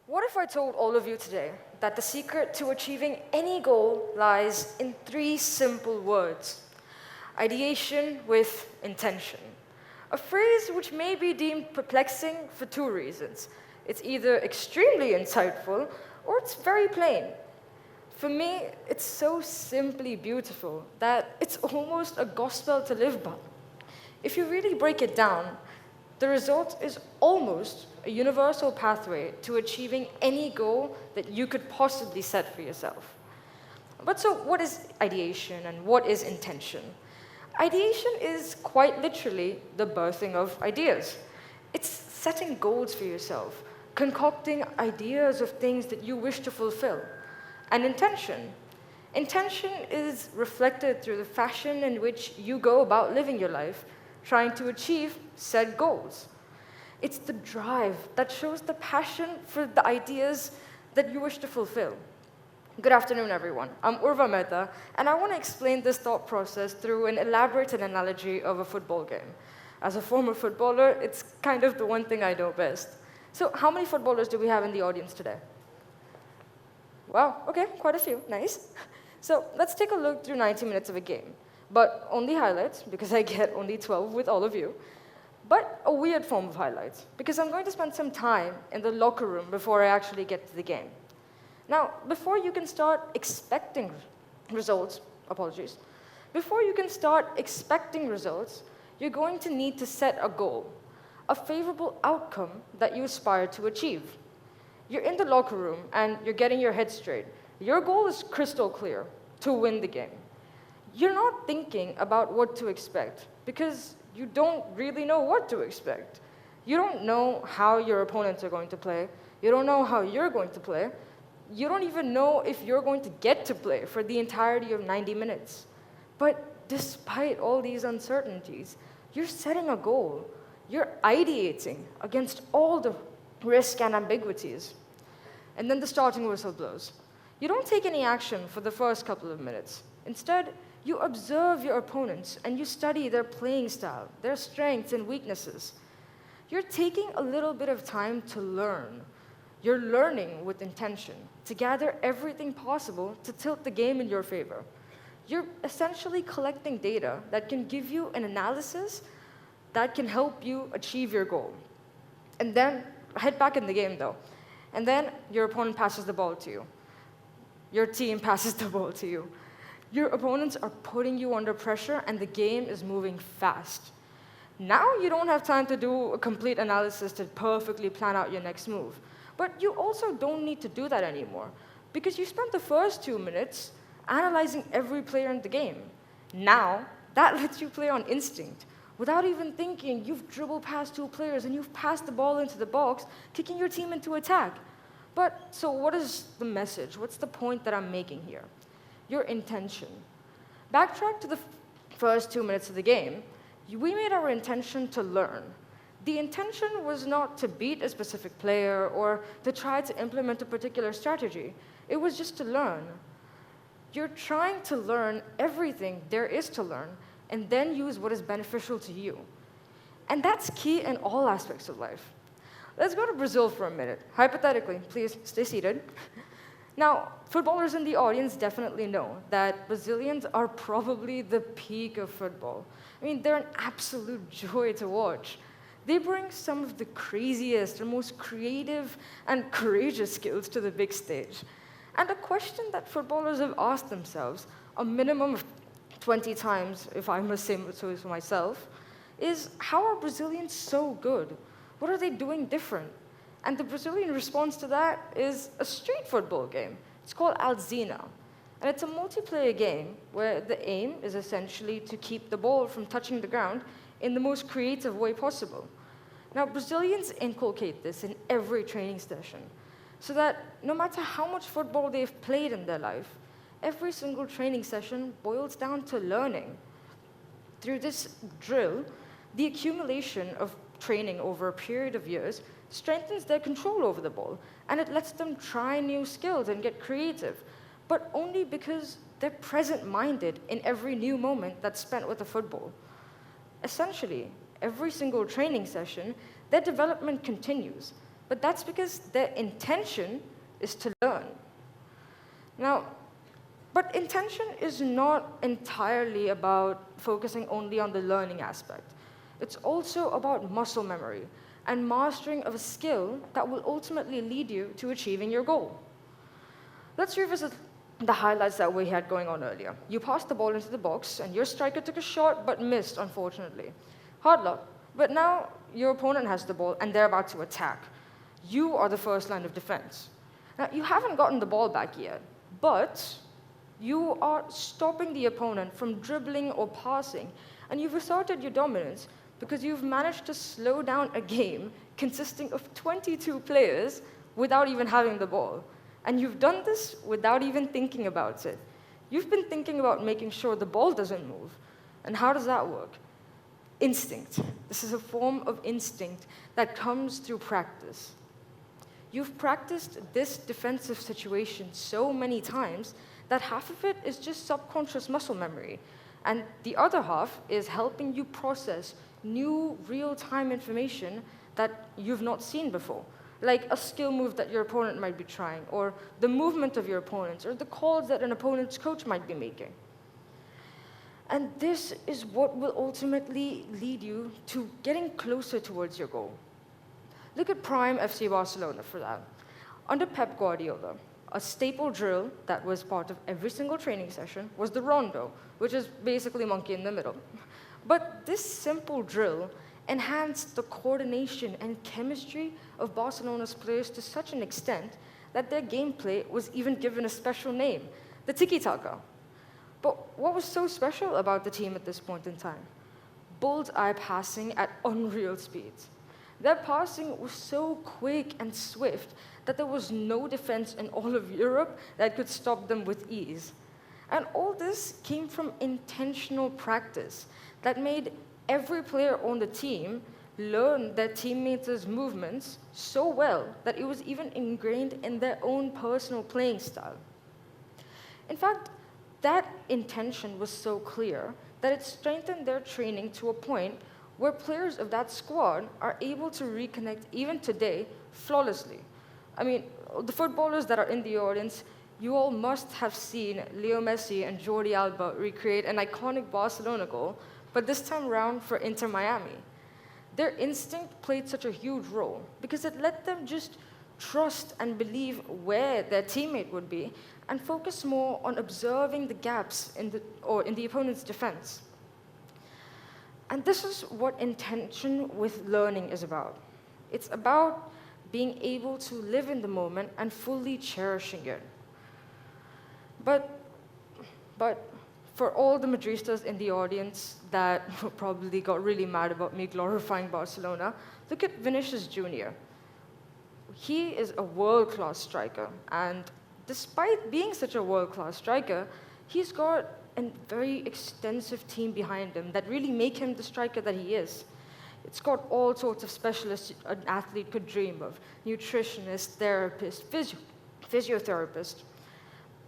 What if I told all of you today that the secret to achieving any goal lies in 3 simple words? Ideation with intention. A phrase which may be deemed perplexing for 2 reasons. It's either extremely insightful or it's very plain. For me, it's so simply beautiful that it's almost a gospel to live by. If you really break it down, the result is almost a universal pathway to achieving any goal that you could possibly set for yourself. But so what is ideation and what is intention? Ideation is quite literally the birthing of ideas. It's setting goals for yourself, concocting ideas of things that you wish to fulfill. And intention is reflected through the fashion in which you go about living your life, trying to achieve said goals. It's the drive that shows the passion for the ideas that you wish to fulfill. Good afternoon, everyone. I'm Urva Mehta, and I want to explain this thought process through an elaborated analogy of a football game. As a former footballer, it's kind of the one thing I know best. So how many footballers do we have in the audience today? Wow, okay, quite a few, nice. So let's take a look through 90 minutes of a game. But only highlights, because I get only 12 with all of you. But a weird form of highlights, because I'm going to spend some time in the locker room before I actually get to the game. Now, before you can start expecting results, before you can start expecting results, you're going to need to set a goal, a favorable outcome that you aspire to achieve. You're in the locker room and you're getting your head straight. Your goal is crystal clear, to win the game. You're not thinking about what to expect because you don't really know what to expect. You don't know how your opponents are going to play. You don't know how you're going to play. You don't even know if you're going to get to play for the entirety of 90 minutes. But despite all these uncertainties, you're setting a goal. You're ideating against all the risk and ambiguities. And then the starting whistle blows. You don't take any action for the first couple of minutes. Instead, you observe your opponents and you study their playing style, their strengths and weaknesses. You're taking a little bit of time to learn. You're learning with intention, to gather everything possible to tilt the game in your favor. You're essentially collecting data that can give you an analysis that can help you achieve your goal. And then, head back in the game though. And then your opponent passes the ball to you. Your team passes the ball to you. Your opponents are putting you under pressure and the game is moving fast. Now you don't have time to do a complete analysis to perfectly plan out your next move. But you also don't need to do that anymore because you spent the first 2 minutes analyzing every player in the game. Now, that lets you play on instinct. Without even thinking, you've dribbled past 2 players and you've passed the ball into the box, kicking your team into attack. But, so what is the message? What's the point that I'm making here? Your intention. Backtrack to the first 2 minutes of the game. We made our intention to learn. The intention was not to beat a specific player or to try to implement a particular strategy. It was just to learn. You're trying to learn everything there is to learn and then use what is beneficial to you. And that's key in all aspects of life. Let's go to Brazil for a minute. Hypothetically, please stay seated. Now, footballers in the audience definitely know that Brazilians are probably the peak of football. I mean, they're an absolute joy to watch. They bring some of the craziest and most creative and courageous skills to the big stage. And a question that footballers have asked themselves a minimum of 20 times, if I must say so myself, is how are Brazilians so good? What are they doing different? And the Brazilian response to that is a street football game. It's called Alzina. And it's a multiplayer game where the aim is essentially to keep the ball from touching the ground in the most creative way possible. Now, Brazilians inculcate this in every training session, so that no matter how much football they've played in their life, every single training session boils down to learning. Through this drill, the accumulation of training over a period of years strengthens their control over the ball, and it lets them try new skills and get creative, but only because they're present-minded in every new moment that's spent with the football. Essentially, every single training session, their development continues. but that's because their intention is to learn. Now, but intention is not entirely about focusing only on the learning aspect. It's also about muscle memory and mastering of a skill that will ultimately lead you to achieving your goal. Let's revisit the highlights that we had going on earlier. You passed the ball into the box, and your striker took a shot but missed, unfortunately. Hard luck. But now your opponent has the ball, and they're about to attack. You are the first line of defense. Now, you haven't gotten the ball back yet, but you are stopping the opponent from dribbling or passing, and you've asserted your dominance because you've managed to slow down a game consisting of 22 players without even having the ball. And you've done this without even thinking about it. You've been thinking about making sure the ball doesn't move. And how does that work? Instinct. This is a form of instinct that comes through practice. You've practiced this defensive situation so many times that half of it is just subconscious muscle memory. And the other half is helping you process new real-time information that you've not seen before, like a skill move that your opponent might be trying, or the movement of your opponents, or the calls that an opponent's coach might be making. And this is what will ultimately lead you to getting closer towards your goal. Look at prime FC Barcelona for that. Under Pep Guardiola, a staple drill that was part of every single training session was the rondo, which is basically monkey in the middle. But this simple drill enhanced the coordination and chemistry of Barcelona's players to such an extent that their gameplay was even given a special name, the tiki-taka. But what was so special about the team at this point in time? Bull's-eye passing at unreal speeds. Their passing was so quick and swift that there was no defense in all of Europe that could stop them with ease. And all this came from intentional practice that made every player on the team learn their teammates' movements so well that it was even ingrained in their own personal playing style. In fact, that intention was so clear that it strengthened their training to a point where players of that squad are able to reconnect even today flawlessly. I mean, the footballers that are in the audience, you all must have seen Leo Messi and Jordi Alba recreate an iconic Barcelona goal, but this time around for Inter Miami. Their instinct played such a huge role because it let them just trust and believe where their teammate would be and focus more on observing the gaps in the opponent's defense. And this is what intention with learning is about. It's about being able to live in the moment and fully cherishing it. But for all the Madristas in the audience that probably got really mad about me glorifying Barcelona, look at Vinicius Jr. He is a world-class striker, and despite being such a world-class striker, he's got a very extensive team behind him that really make him the striker that he is. It's got all sorts of specialists an athlete could dream of: nutritionist, therapist, physiotherapist.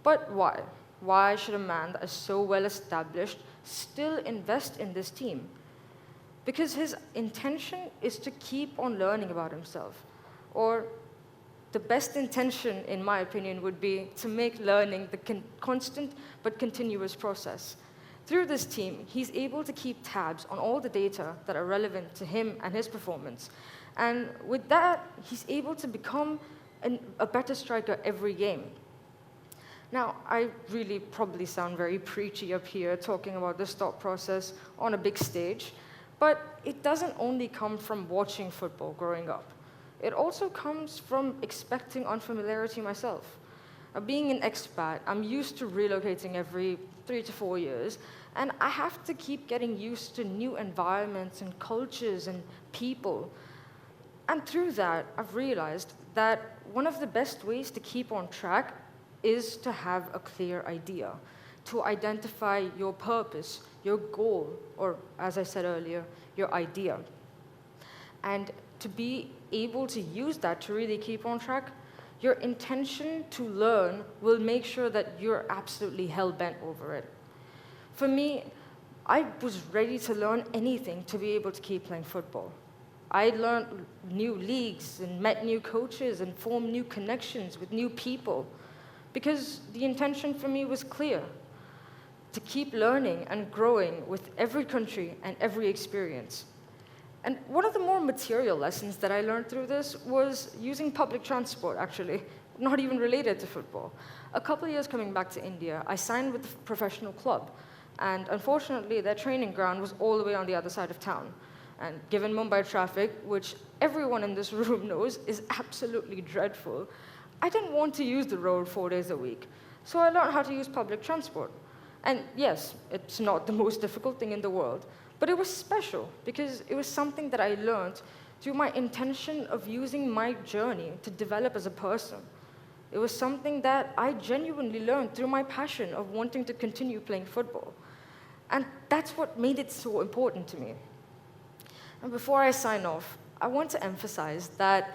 But why? Why should a man that is so well established still invest in this team? Because his intention is to keep on learning about himself. Or the best intention, in my opinion, would be to make learning the constant but continuous process. Through this team, he's able to keep tabs on all the data that are relevant to him and his performance. And with that, he's able to become a better striker every game. Now, I really probably sound very preachy up here talking about this thought process on a big stage, but it doesn't only come from watching football growing up. It also comes from expecting unfamiliarity myself. Being an expat, I'm used to relocating every 3 to 4 years, and I have to keep getting used to new environments and cultures and people. And through that, I've realized that one of the best ways to keep on track is to have a clear idea, to identify your purpose, your goal, or as I said earlier, your idea. And to be able to use that to really keep on track, your intention to learn will make sure that you're absolutely hell-bent over it. For me, I was ready to learn anything to be able to keep playing football. I learned new leagues and met new coaches and formed new connections with new people because the intention for me was clear: to keep learning and growing with every country and every experience. And one of the more material lessons that I learned through this was using public transport, actually, not even related to football. A couple of years coming back to India, I signed with a professional club, and unfortunately, their training ground was all the way on the other side of town. And given Mumbai traffic, which everyone in this room knows is absolutely dreadful, I didn't want to use the road 4 days a week. So I learned how to use public transport. And yes, it's not the most difficult thing in the world, but it was special because it was something that I learned through my intention of using my journey to develop as a person. It was something that I genuinely learned through my passion of wanting to continue playing football. And that's what made it so important to me. And before I sign off, I want to emphasize that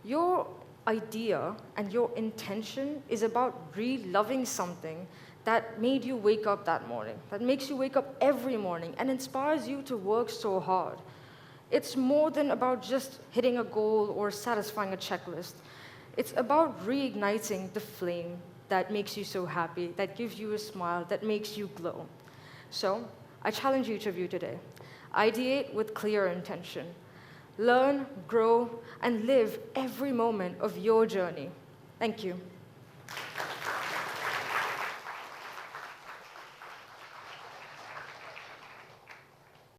your idea and your intention is about re-loving something that made you wake up that morning, that makes you wake up every morning and inspires you to work so hard. It's more than about just hitting a goal or satisfying a checklist. It's about reigniting the flame that makes you so happy, that gives you a smile, that makes you glow. So I challenge each of you today. Ideate with clear intention. Learn, grow, and live every moment of your journey. Thank you.